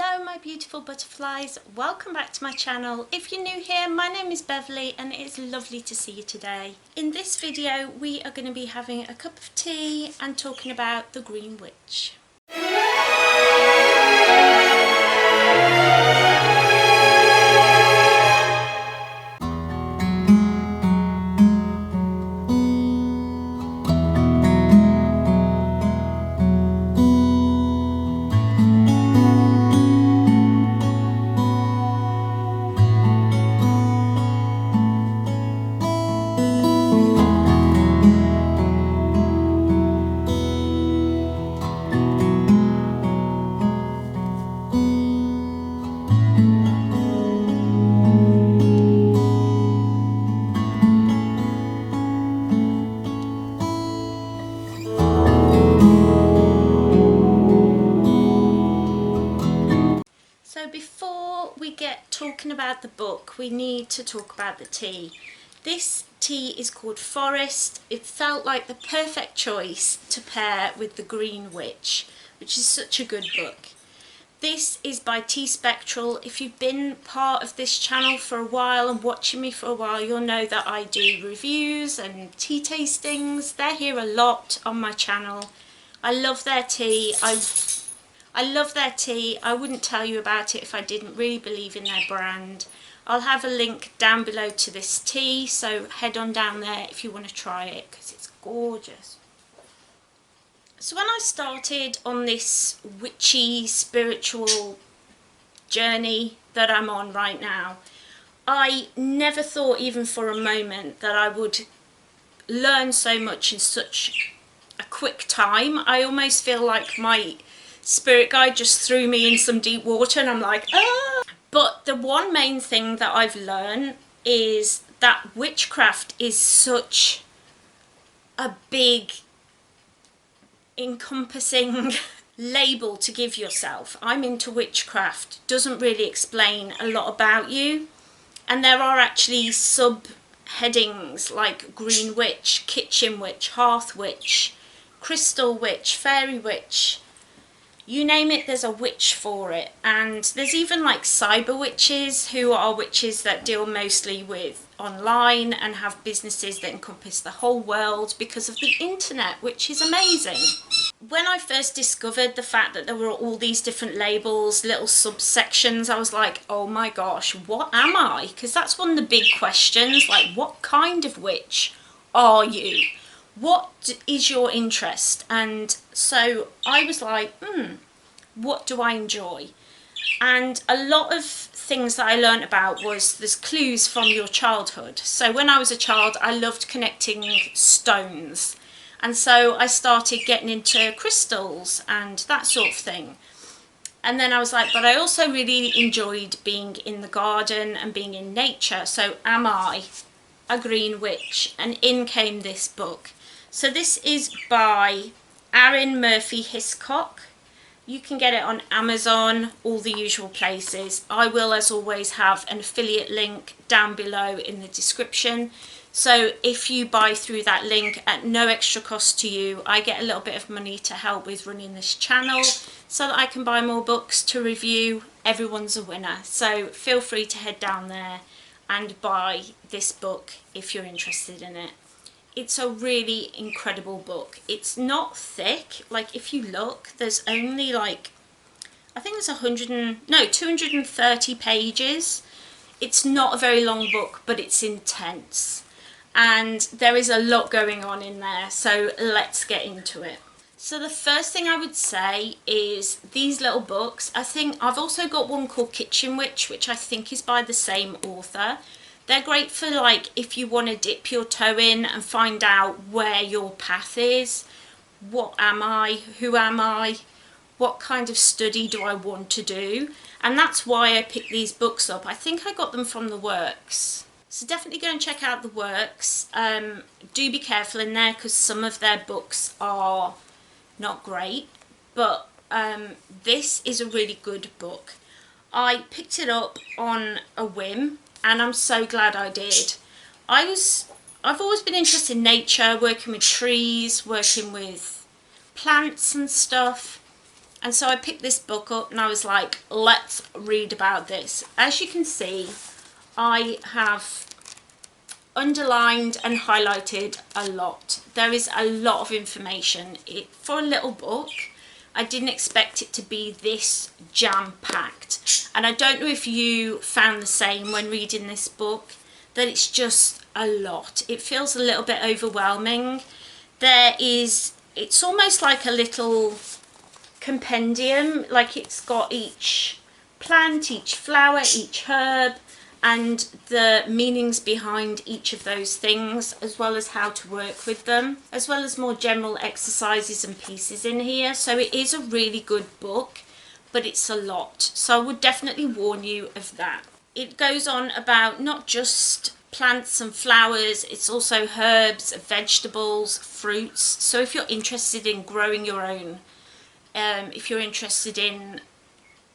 Hello my beautiful butterflies, welcome back to my channel. If you're new here, my name is Beverley and it is lovely to see you today. In this video we are going to be having a cup of tea and talking about the Green Witch. So before we get talking about the book, we need to talk about the tea. This tea is called Forest. It felt like the perfect choice to pair with the Green Witch, which is such a good book. This is by Spectral. If you've been part of this channel for a while and watching me for a while, you'll know that I do reviews and tea tastings. They're here a lot on my channel. I love their tea. I love their tea. I wouldn't tell you about it if I didn't really believe in their brand. I'll have a link down below to this tea, so head on down there if you want to try it because it's gorgeous. So when I started on this witchy spiritual journey that I'm on right now, I never thought even for a moment that I would learn so much in such a quick time. I almost feel like my spirit guide just threw me in some deep water and I'm like, ah! But the one main thing that I've learned is that witchcraft is such a big encompassing label to give yourself. I'm into witchcraft doesn't really explain a lot about you, and there are actually subheadings like Green Witch, Kitchen Witch, Hearth Witch, Crystal Witch, Fairy Witch. You name it, there's a witch for it. And there's even like cyber witches, who are witches that deal mostly with online and have businesses that encompass the whole world because of the internet, which is amazing. When I first discovered the fact that there were all these different labels, little subsections, I was like, oh my gosh, what am I? Because that's one of the big questions, like what kind of witch are you? What is your interest? And so I was like, what do I enjoy? And a lot of things that I learned about was there's clues from your childhood. So when I was a child, I loved connecting stones. And so I started getting into crystals and that sort of thing. And then I was like, but I also really enjoyed being in the garden and being in nature. So am I a Green Witch? And in came this book. So this is by Aaron Murphy Hiscock. You can get it on Amazon, all the usual places. I will, as always, have an affiliate link down below in the description. So if you buy through that link at no extra cost to you, I get a little bit of money to help with running this channel so that I can buy more books to review. Everyone's a winner. So feel free to head down there and buy this book if you're interested in it. It's a really incredible book. It's not thick. Like if you look, there's only like, I think there's 230 pages. It's not a very long book, but it's intense. And there is a lot going on in there. So let's get into it. So the first thing I would say is these little books. I think I've also got one called Kitchen Witch, which I think is by the same author. They're great for like if you want to dip your toe in and find out where your path is. What am I? Who am I? What kind of study do I want to do? And that's why I picked these books up. I think I got them from the Works. So definitely go and check out the Works. Do be careful in there because some of their books are not great. But this is a really good book. I picked it up on a whim. And I'm so glad I did. I've always been interested in nature, working with trees, working with plants and stuff. And so I picked this book up and I was like, let's read about this. As you can see, I have underlined and highlighted a lot. There is a lot of information. For a little book, I didn't expect it to be this jam-packed. And I don't know if you found the same when reading this book, that it's just a lot. It feels a little bit overwhelming. It's almost like a little compendium, like it's got each plant, each flower, each herb, and the meanings behind each of those things, as well as how to work with them, as well as more general exercises and pieces in here. So it is a really good book, but it's a lot. So I would definitely warn you of that. It goes on about not just plants and flowers, it's also herbs, vegetables, fruits. So if you're interested in growing your own, if you're interested in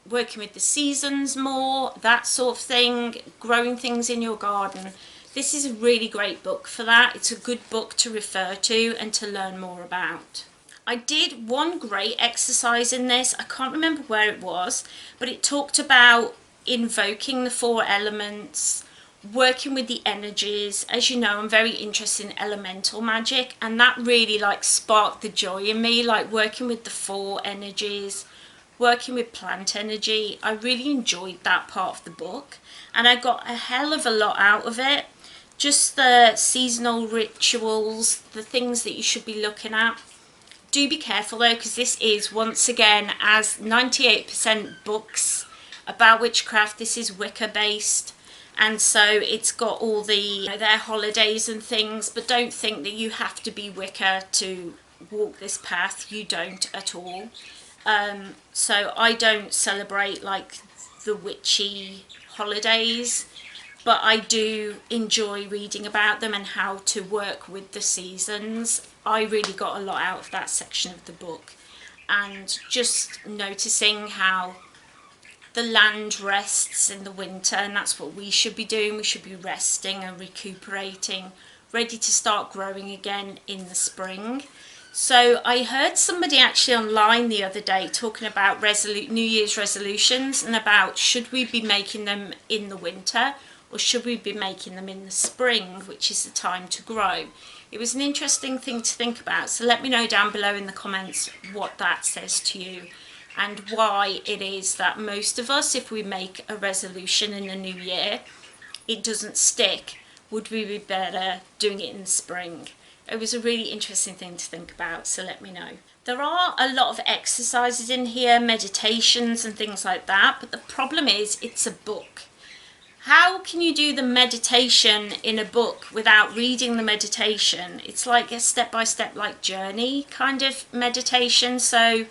working with the seasons more, that sort of thing, growing things in your garden, this is a really great book for that. It's a good book to refer to and to learn more about. I did one great exercise in this. I can't remember where it was, but it talked about invoking the 4 elements, working with the energies. As you know, I'm very interested in elemental magic, and that really like sparked the joy in me, like working with the 4 energies, working with plant energy. I really enjoyed that part of the book, and I got a hell of a lot out of it. Just the seasonal rituals, the things that you should be looking at. Do be careful though, because this is, once again, as 98% books about witchcraft, this is Wicca based, and so it's got all the their holidays and things, but don't think that you have to be Wicca to walk this path. You don't at all. So I don't celebrate like the witchy holidays, but I do enjoy reading about them and how to work with the seasons. I really got a lot out of that section of the book, and just noticing how the land rests in the winter, and that's what we should be doing. We should be resting and recuperating, ready to start growing again in the spring. So I heard somebody actually online the other day talking about New Year's resolutions, and about should we be making them in the winter or should we be making them in the spring, which is the time to grow. It was an interesting thing to think about, so let me know down below in the comments what that says to you, and why it is that most of us, if we make a resolution in the new year, it doesn't stick. Would we be better doing it in the spring? It was a really interesting thing to think about, so let me know. There are a lot of exercises in here, meditations and things like that, but the problem is it's a book. How can you do the meditation in a book without reading the meditation? It's like a step-by-step like journey kind of meditation, so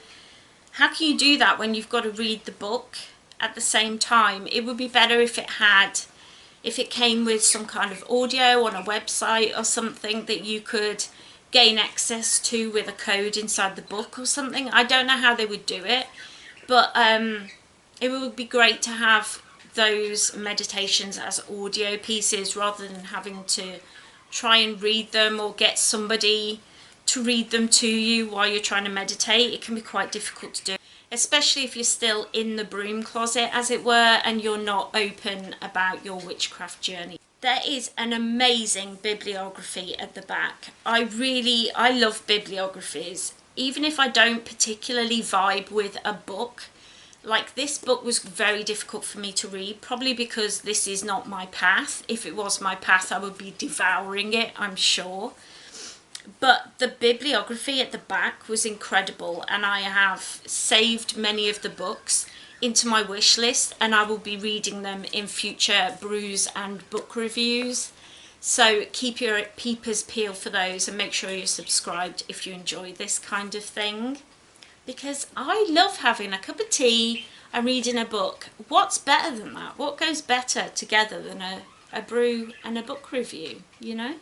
how can you do that when you've got to read the book at the same time? It would be better if it came with some kind of audio on a website or something that you could gain access to with a code inside the book or something. I don't know how they would do it, but it would be great to have those meditations as audio pieces rather than having to try and read them or get somebody to read them to you while you're trying to meditate. It can be quite difficult to do, especially if you're still in the broom closet, as it were, and you're not open about your witchcraft journey. There is an amazing bibliography at the back. I love bibliographies. Even if I don't particularly vibe with a book, like this book was very difficult for me to read, probably because this is not my path. If it was my path, I would be devouring it, I'm sure. But the bibliography at the back was incredible, and I have saved many of the books into my wish list, and I will be reading them in future brews and book reviews. So keep your peepers peeled for those, and make sure you're subscribed if you enjoy this kind of thing, because I love having a cup of tea and reading a book. What's better than that? What goes better together than a brew and a book review, you know?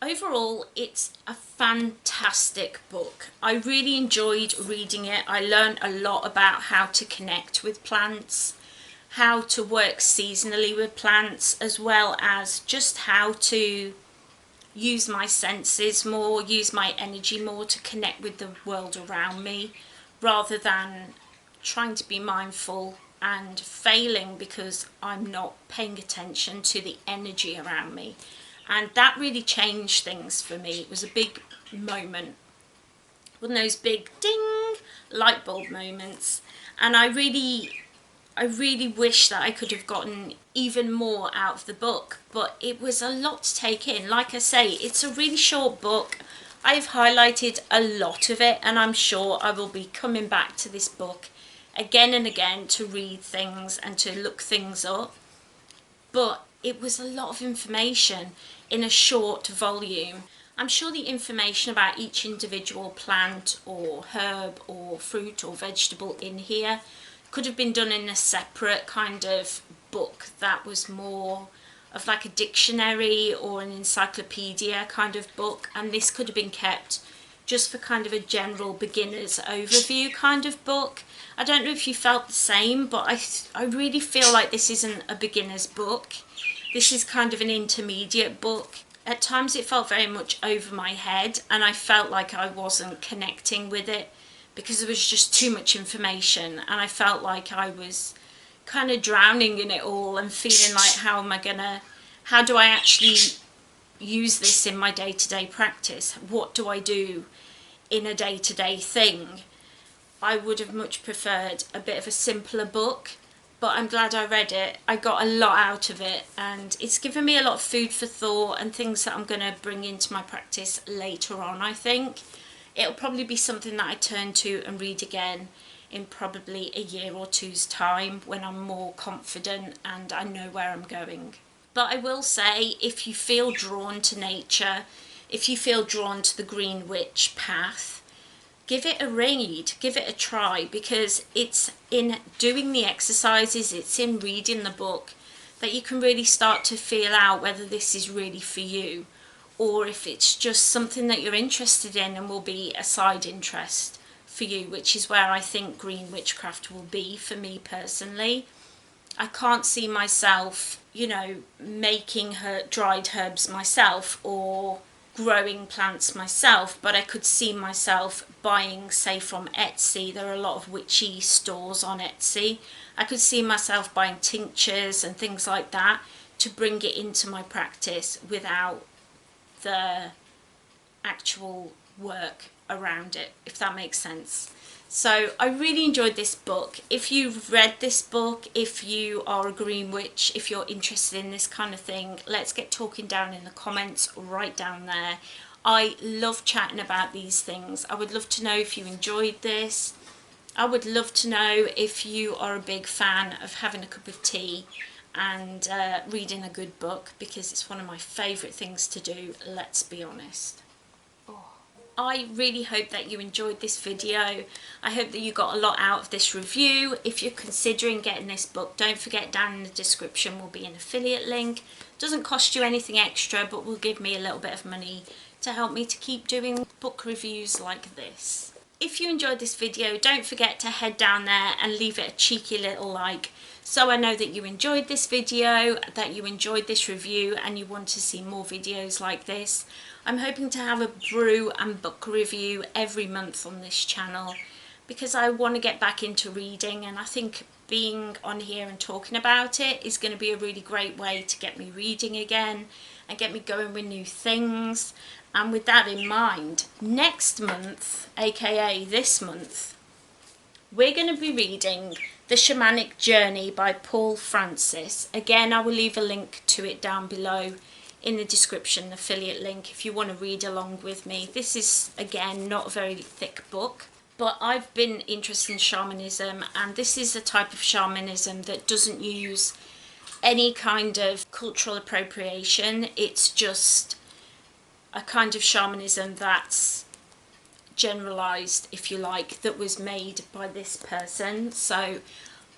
Overall, it's a fantastic book. I really enjoyed reading it. I learned a lot about how to connect with plants, how to work seasonally with plants, as well as just how to use my senses more, use my energy more to connect with the world around me, rather than trying to be mindful and failing because I'm not paying attention to the energy around me. And that really changed things for me. It was a big moment, one of those big ding light bulb moments. And I really wish that I could have gotten even more out of the book, but it was a lot to take in. Like I say, it's a really short book. I've highlighted a lot of it, and I'm sure I will be coming back to this book again and again to read things and to look things up. But it was a lot of information in a short volume. I'm sure the information about each individual plant or herb or fruit or vegetable in here could have been done in a separate kind of book that was more of like a dictionary or an encyclopedia kind of book, and this could have been kept just for kind of a general beginner's overview kind of book. I don't know if you felt the same, but I really feel like this isn't a beginner's book. This is kind of an intermediate book. At times it felt very much over my head, and I felt like I wasn't connecting with it because there was just too much information, and I felt like I was kind of drowning in it all and feeling like, how do I actually use this in my day-to-day practice? What do I do in a day-to-day thing? I would have much preferred a bit of a simpler book, but I'm glad I read it. I got a lot out of it, and it's given me a lot of food for thought and things that I'm going to bring into my practice later on. I think it'll probably be something that I turn to and read again in probably a year or two's time, when I'm more confident and I know where I'm going. But I will say, if you feel drawn to nature, if you feel drawn to the Green Witch path, give it a read, give it a try, because it's in doing the exercises, it's in reading the book that you can really start to feel out whether this is really for you, or if it's just something that you're interested in and will be a side interest for you, which is where I think green witchcraft will be for me personally. I can't see myself, making dried herbs myself or growing plants myself, but I could see myself buying, say, from Etsy. There are a lot of witchy stores on Etsy. I could see myself buying tinctures and things like that to bring it into my practice without the actual work around it, if that makes sense. So I really enjoyed this book. If you've read this book, if you are a green witch, if you're interested in this kind of thing, let's get talking down in the comments right down there. I love chatting about these things. I would love to know if you enjoyed this. I would love to know if you are a big fan of having a cup of tea and reading a good book, because it's one of my favourite things to do, let's be honest. I really hope that you enjoyed this video. I hope that you got a lot out of this review. If you're considering getting this book, don't forget, down in the description will be an affiliate link. Doesn't cost you anything extra, but will give me a little bit of money to help me to keep doing book reviews like this. If you enjoyed this video, don't forget to head down there and leave it a cheeky little like, so I know that you enjoyed this video, that you enjoyed this review, and you want to see more videos like this. I'm hoping to have a brew and book review every month on this channel, because I want to get back into reading, and I think being on here and talking about it is going to be a really great way to get me reading again and get me going with new things. And with that in mind, next month, aka this month, we're going to be reading The Shamanic Journey by Paul Francis. Again, I will leave a link to it down below in the description, the affiliate link, if you want to read along with me. This is, again, not a very thick book, but I've been interested in shamanism, and this is a type of shamanism that doesn't use any kind of cultural appropriation. It's just a kind of shamanism that's generalized, if you like, that was made by this person. So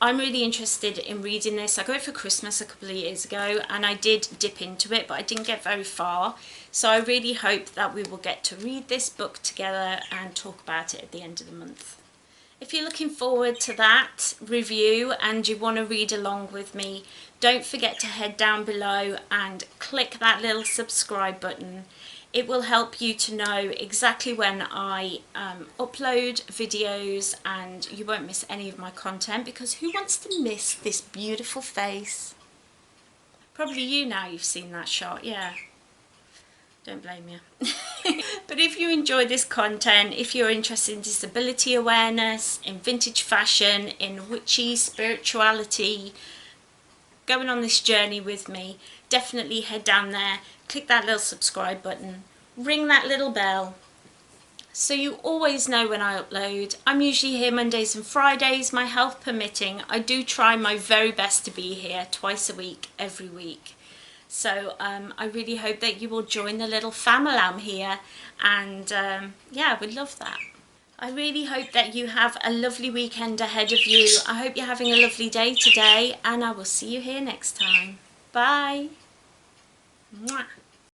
I'm really interested in reading this. I got it for Christmas a couple of years ago, and I did dip into it, but I didn't get very far. So I really hope that we will get to read this book together and talk about it at the end of the month. If you're looking forward to that review and you want to read along with me, don't forget to head down below and click that little subscribe button. It will help you to know exactly when I upload videos, and you won't miss any of my content, because who wants to miss this beautiful face? Probably you, now you've seen that shot, yeah. Don't blame you. But if you enjoy this content, if you're interested in disability awareness, in vintage fashion, in witchy spirituality, going on this journey with me, definitely head down there, click that little subscribe button, ring that little bell, so you always know when I upload. I'm usually here Mondays and Fridays, my health permitting. I do try my very best to be here twice a week, every week. So I really hope that you will join the little family here, and yeah, we'd love that. I really hope that you have a lovely weekend ahead of you. I hope you're having a lovely day today, and I will see you here next time. Bye. Mwah.